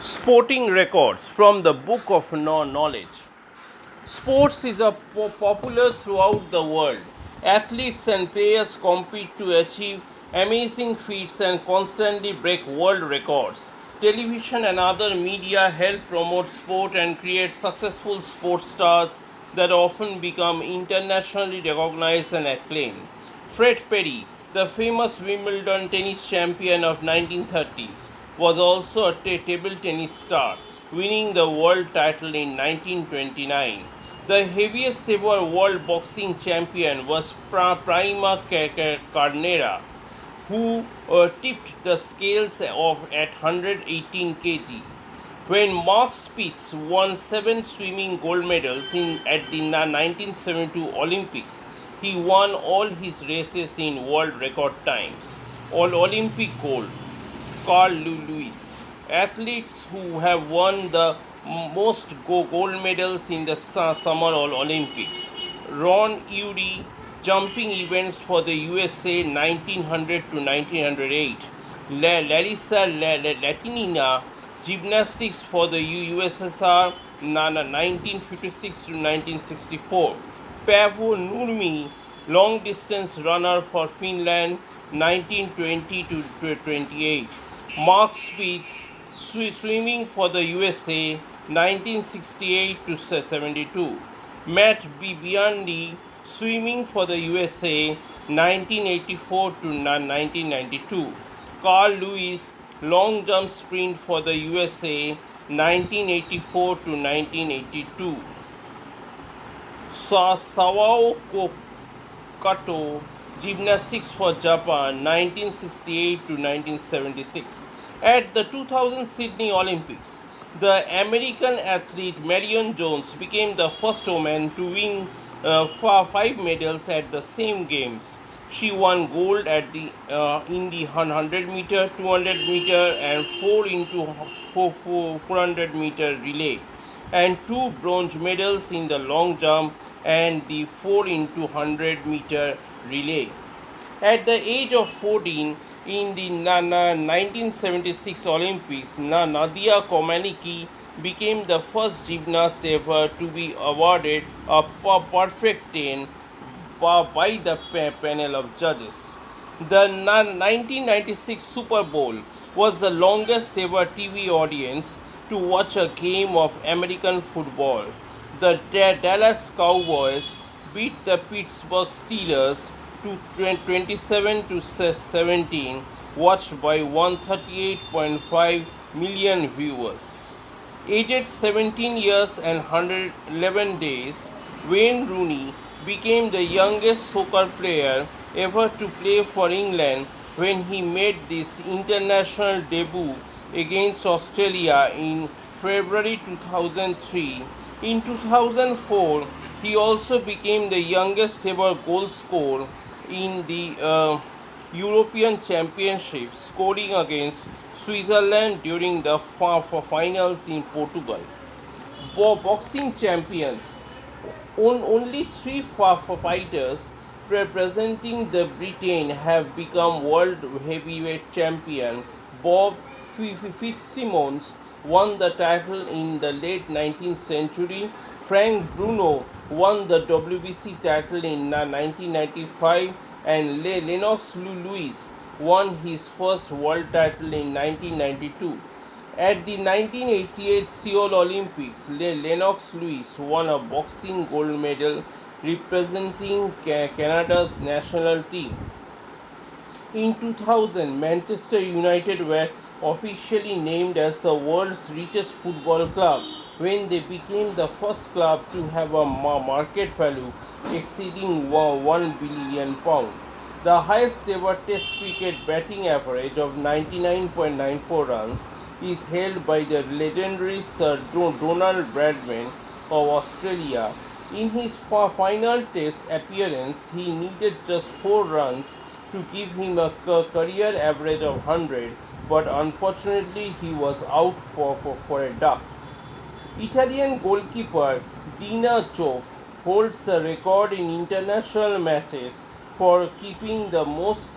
Sporting records from the Book of Knowledge. Sports is popular throughout the world. Athletes and players compete to achieve amazing feats and constantly break world records. Television and other media help promote sport and create successful sports stars that often become internationally recognized and acclaimed. Fred Perry, the famous Wimbledon tennis champion of 1930s, was also a table tennis star, winning the world title in 1929. The heaviest ever world boxing champion was Prima Carnera, who tipped the scales at 118 kg. When Mark Spitz won 7 swimming gold medals at the 1972 Olympics, he won all his races in world record times. All Olympic gold. Carl Lewis. Athletes who have won the most gold medals in the Summer Olympics. Ron Urey, jumping events for the USA 1900 to 1908. Larissa Latinina, gymnastics for the USSR 1956 to 1964. Paavo Nurmi, long distance runner for Finland 1920 to 28. Mark Spitz, swimming for the USA 1968 to 72. Matt Biondi, swimming for the USA 1984 to 1992. Carl Lewis, long jump sprint for the USA 1984 to 1982. Sawao Kato, gymnastics for Japan 1968 to 1976. At the 2000 Sydney Olympics, the American athlete Marion Jones became the first woman to win 5 medals at the same games. She won gold in the 100 meter, 200 meter, and 4 into 400 meter relay, and 2 bronze medals in the long jump and the 4 into 100 meter relay. At the age of 14, in the 1976 Olympics, Nadia Comaneci became the first gymnast ever to be awarded a perfect 10 by the panel of judges. The 1996 Super Bowl was the longest ever TV audience to watch a game of American football. The Dallas Cowboys beat the Pittsburgh Steelers to 27 to 17, watched by 138.5 million viewers. Aged 17 years and 111 days, Wayne Rooney became the youngest soccer player ever to play for England when he made this international debut against Australia in February 2003. In 2004, he also became the youngest ever goal scorer in the European Championship, scoring against Switzerland during the finals in Portugal. Boxing champions. Only 3 fighters representing the Britain have become world heavyweight champion. Bob Fitzsimmons won the title in the late 19th century. Frank Bruno won the WBC title in 1995, and Lennox Lewis won his first world title in 1992. At the 1988 Seoul Olympics, Lennox Lewis won a boxing gold medal representing Canada's national team. In 2000, Manchester United were officially named as the world's richest football club when they became the first club to have a market value exceeding £1 billion. The highest ever Test cricket batting average of 99.94 runs is held by the legendary Sir Donald Bradman of Australia. In his final Test appearance, he needed just 4 runs to give him a career average of 100, but unfortunately he was out for a duck. Italian goalkeeper Dina Choff holds the record in international matches for keeping the most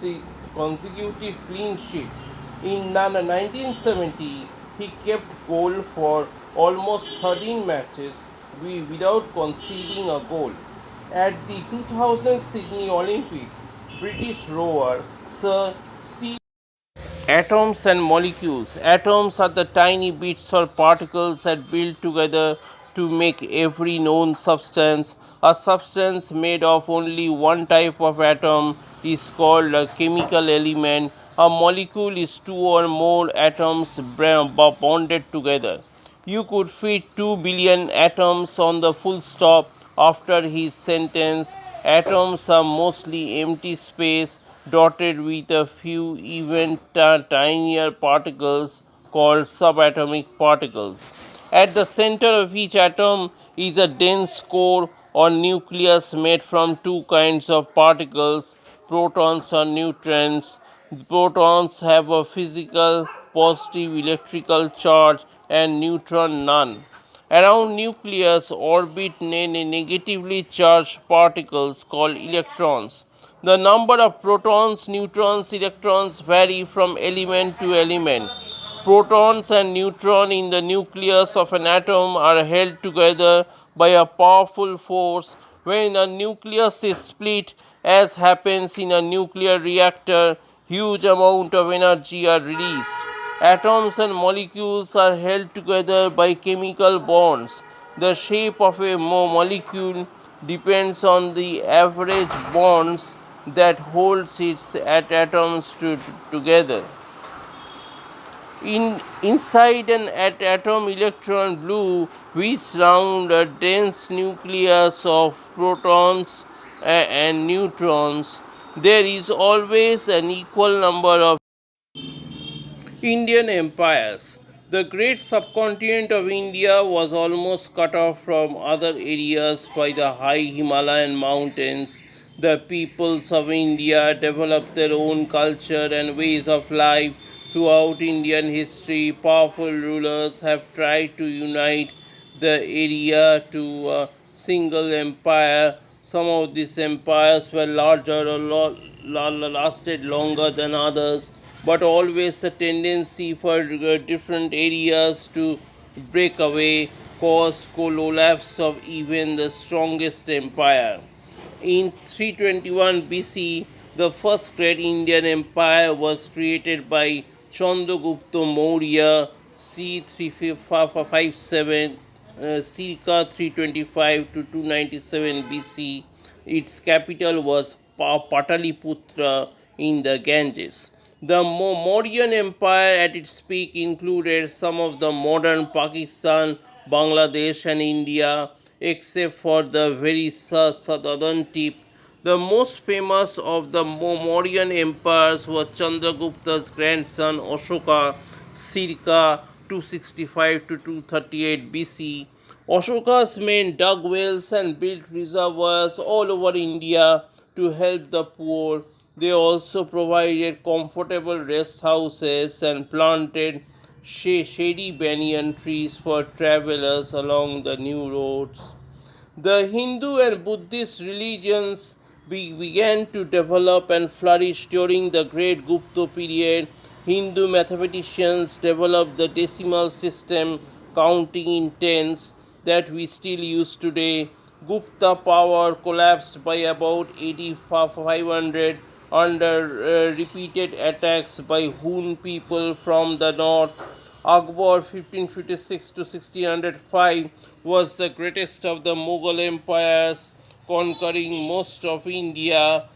consecutive clean sheets. In 1970, he kept goal for almost 13 matches without conceding a goal. At the 2000 Sydney Olympics, British rower Sir Steve Atoms and molecules. Atoms are the tiny bits or particles that build together to make every known substance. A substance made of only one type of atom is called a chemical element. A molecule is two or more atoms bonded together. You could fit 2 billion atoms on the full stop after his sentence. Atoms are mostly empty space dotted with a few even tinier particles called subatomic particles. At the center of each atom is a dense core or nucleus made from two kinds of particles, protons or neutrons. Protons have a physical positive electrical charge and neutron none. Around nucleus orbit negatively charged particles called electrons. The number of protons, neutrons, electrons vary from element to element. Protons and neutrons in the nucleus of an atom are held together by a powerful force. When a nucleus is split, as happens in a nuclear reactor, huge amount of energy are released. Atoms and molecules are held together by chemical bonds. The shape of a molecule depends on the average bonds that holds its atoms together. Inside an atom electron blue which surround a dense nucleus of protons and neutrons, there is always an equal number of Indian empires. The great subcontinent of India was almost cut off from other areas by the high Himalayan mountains. The peoples of India developed their own culture and ways of life. Throughout Indian history, powerful rulers have tried to unite the area to a single empire. Some of these empires were larger or lasted longer than others, but always a tendency for different areas to break away caused collapse of even the strongest empire. In 321 BC, the first great Indian empire was created by Chandragupta Maurya c. 357 circa 325 to 297 BC. Its capital was Pataliputra in the Ganges. The Mauryan Empire at its peak included some of the modern Pakistan, Bangladesh, and India, except for the very southern tip. The most famous of the Mauryan empires was Chandragupta's grandson Ashoka, circa 265 to 238 BC. Ashoka's men dug wells and built reservoirs all over India to help the poor. They also provided comfortable rest houses and planted shady banyan trees for travelers along the new roads. The Hindu and Buddhist religions began to develop and flourish during the Great Gupta period. Hindu mathematicians developed the decimal system, counting in tens, that we still use today. Gupta power collapsed by about 8500 under repeated attacks by Hun people from the north. Akbar 1556 to 1605 was the greatest of the Mughal empires, conquering most of India,